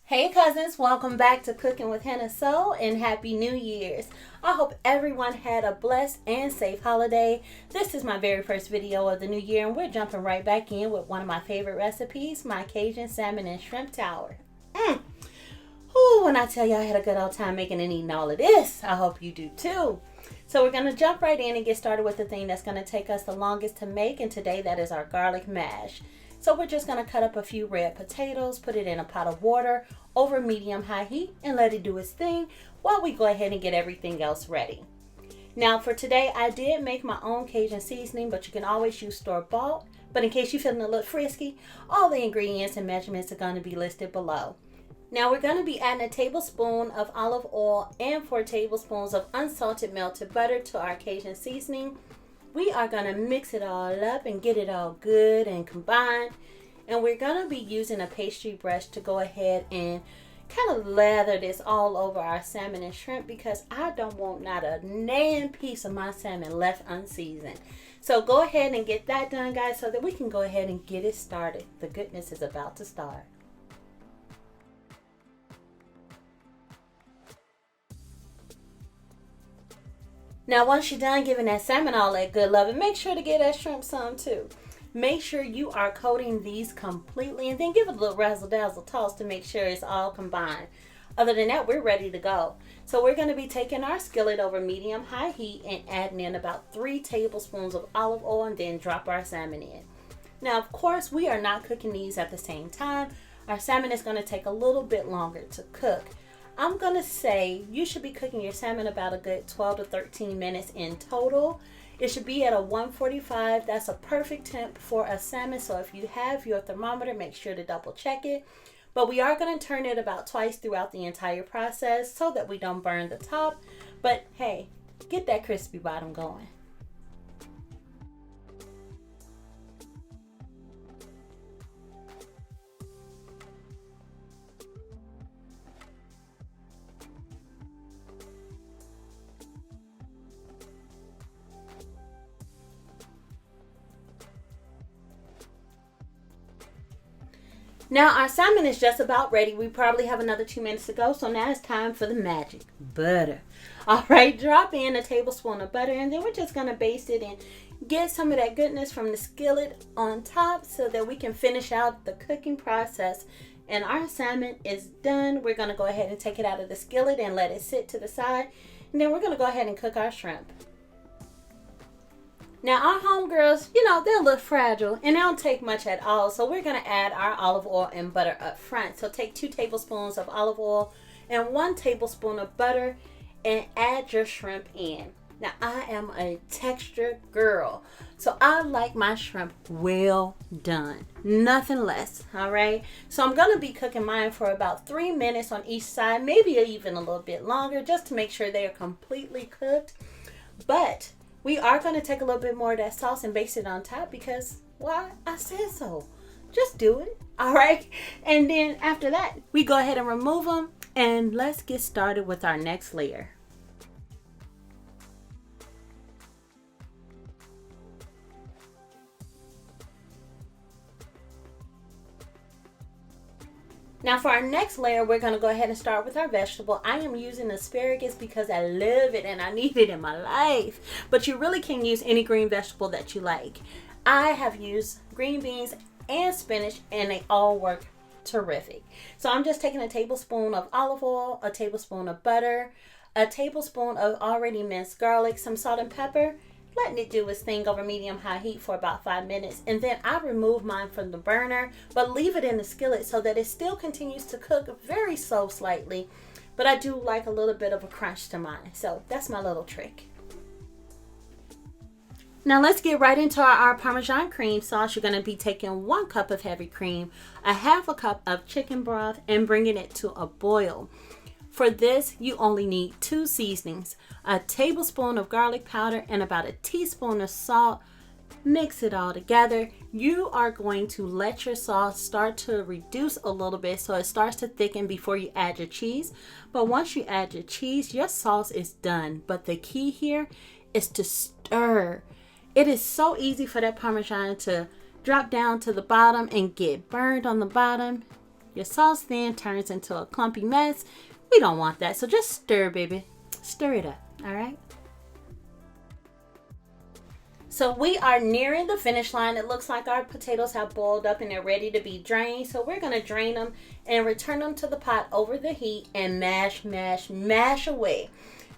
Hey cousins, welcome back to Cooking with Hannah Soul and Happy New Year's. I hope everyone had a blessed and safe holiday. This is my very first video of the new year and we're jumping right back in with one of my favorite recipes, my Cajun Salmon and Shrimp Tower. Ooh, when I tell you I had a good old time making and eating all of this, I hope you do too. So we're going to jump right in and get started with the thing that's going to take us the longest to make, and today that is our garlic mash. So we're just going to cut up a few red potatoes, put it in a pot of water over medium-high heat, and let it do its thing while we go ahead and get everything else ready. Now for today, I did make my own Cajun seasoning, but you can always use store-bought. But in case you're feeling a little frisky, all the ingredients and measurements are going to be listed below. Now we're going to be adding a tablespoon of olive oil and 4 tablespoons of unsalted melted butter to our Cajun seasoning. We are going to mix it all up and get it all good and combined. And we're going to be using a pastry brush to go ahead and kind of lather this all over our salmon and shrimp, because I don't want not a nan piece of my salmon left unseasoned. So go ahead and get that done, guys, so that we can go ahead and get it started. The goodness is about to start. Now, once you're done giving that salmon all that good love, and make sure to give that shrimp some too. Make sure you are coating these completely, and then give it a little razzle dazzle toss to make sure it's all combined. Other than that, we're ready to go. So we're going to be taking our skillet over medium-high heat and adding in about 3 tablespoons of olive oil, and then drop our salmon in. Now, of course, we are not cooking these at the same time. Our salmon is going to take a little bit longer to cook. I'm going to say you should be cooking your salmon about a good 12 to 13 minutes in total. It should be at a 145. That's a perfect temp for a salmon. So if you have your thermometer, make sure to double check it. But we are going to turn it about twice throughout the entire process so that we don't burn the top. But hey, get that crispy bottom going. Now our salmon is just about ready. We probably have another 2 minutes to go. So now it's time for the magic. Butter. Alright, drop in a tablespoon of butter, and then we're just going to baste it and get some of that goodness from the skillet on top so that we can finish out the cooking process. And our salmon is done. We're going to go ahead and take it out of the skillet and let it sit to the side. And then we're going to go ahead and cook our shrimp. Now our homegirls, they're a little fragile and they don't take much at all. So we're going to add our olive oil and butter up front. So take 2 tablespoons of olive oil and 1 tablespoon of butter and add your shrimp in. Now I am a texture girl, so I like my shrimp well done. Nothing less, all right? So I'm going to be cooking mine for about 3 minutes on each side, maybe even a little bit longer, just to make sure they are completely cooked. But we are going to take a little bit more of that sauce and baste it on top because, well, I said so. Just do it. All right. And then after that, we go ahead and remove them. And let's get started with our next layer. Now for our next layer, we're going to go ahead and start with our vegetable. I am using asparagus because I love it and I need it in my life. But you really can use any green vegetable that you like. I have used green beans and spinach and they all work terrific. So I'm just taking a tablespoon of olive oil, a tablespoon of butter, a tablespoon of already minced garlic, some salt and pepper, letting it do its thing over medium-high heat for about 5 minutes. And then I remove mine from the burner, but leave it in the skillet so that it still continues to cook very slow slightly. But I do like a little bit of a crunch to mine. So that's my little trick. Now let's get right into our Parmesan cream sauce. You're going to be taking 1 cup of heavy cream, a half a cup of chicken broth, and bringing it to a boil. For this, you only need 2 seasonings, a tablespoon of garlic powder and about a teaspoon of salt. Mix it all together. You are going to let your sauce start to reduce a little bit so it starts to thicken before you add your cheese. But once you add your cheese, your sauce is done. But the key here is to stir. It is so easy for that Parmesan to drop down to the bottom and get burned on the bottom. your sauce then turns into a clumpy mess. We don't want that. So just stir, baby. Stir it up. All right. So we are nearing the finish line. It looks like our potatoes have boiled up and they're ready to be drained. So we're going to drain them and return them to the pot over the heat and mash, mash, mash away.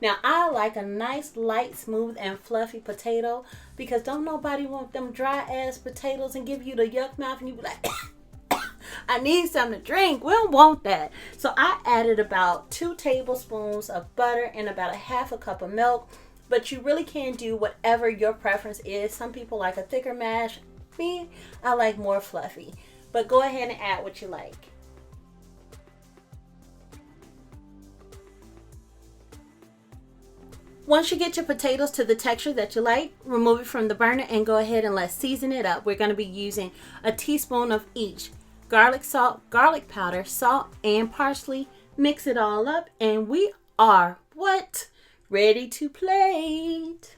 Now, I like a nice, light, smooth, and fluffy potato because don't nobody want them dry-ass potatoes and give you the yuck mouth and you be like, I need something to drink. We don't want that. So I added about 2 tablespoons of butter and about a half a cup of milk. But you really can do whatever your preference is. Some people like a thicker mash. Me, I like more fluffy. But go ahead and add what you like. Once you get your potatoes to the texture that you like, remove it from the burner and go ahead and let's season it up. We're going to be using a teaspoon of each. Garlic salt, garlic powder, salt, and parsley. Mix it all up and we are what? Ready to plate.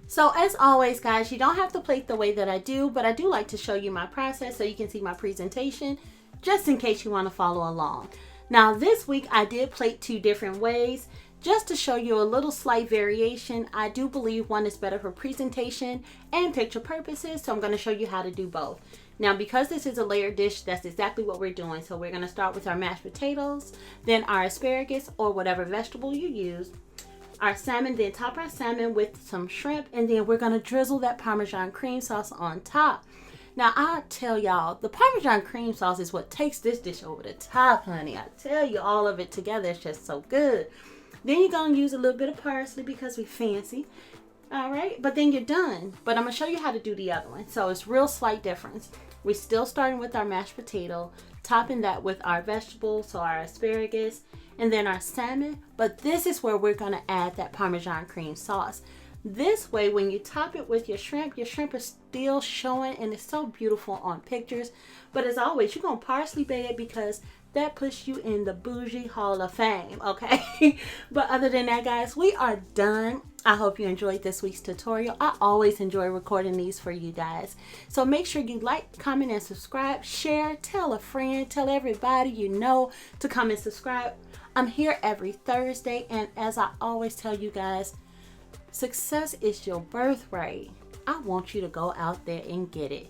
So as always, guys, you don't have to plate the way that I do, but I do like to show you my process so you can see my presentation just in case you want to follow along. Now this week I did plate 2 different ways just to show you a little slight variation. I do believe one is better for presentation and picture purposes, so I'm going to show you how to do both. Now, because this is a layered dish, that's exactly what we're doing. So we're going to start with our mashed potatoes, then our asparagus or whatever vegetable you use, our salmon, then top our salmon with some shrimp, and then we're going to drizzle that Parmesan cream sauce on top. Now, I tell y'all, the Parmesan cream sauce is what takes this dish over the top, honey. I tell you, all of it together is just so good. Then you're going to use a little bit of parsley because we fancy. All right, but then you're done. But I'm going to show you how to do the other one. So it's real slight difference. We're still starting with our mashed potato, topping that with our vegetables, so our asparagus, and then our salmon. But this is where we're going to add that Parmesan cream sauce. This way, when you top it with your shrimp is still showing, and it's so beautiful on pictures. But as always, you're going to parsley bake it because that puts you in the bougie hall of fame, okay? But other than that, guys, we are done. I hope you enjoyed this week's tutorial. I always enjoy recording these for you guys. So make sure you like, comment, and subscribe. Share, tell a friend, tell everybody you know to come and subscribe. I'm here every Thursday, and as I always tell you guys, success is your birthright. I want you to go out there and get it.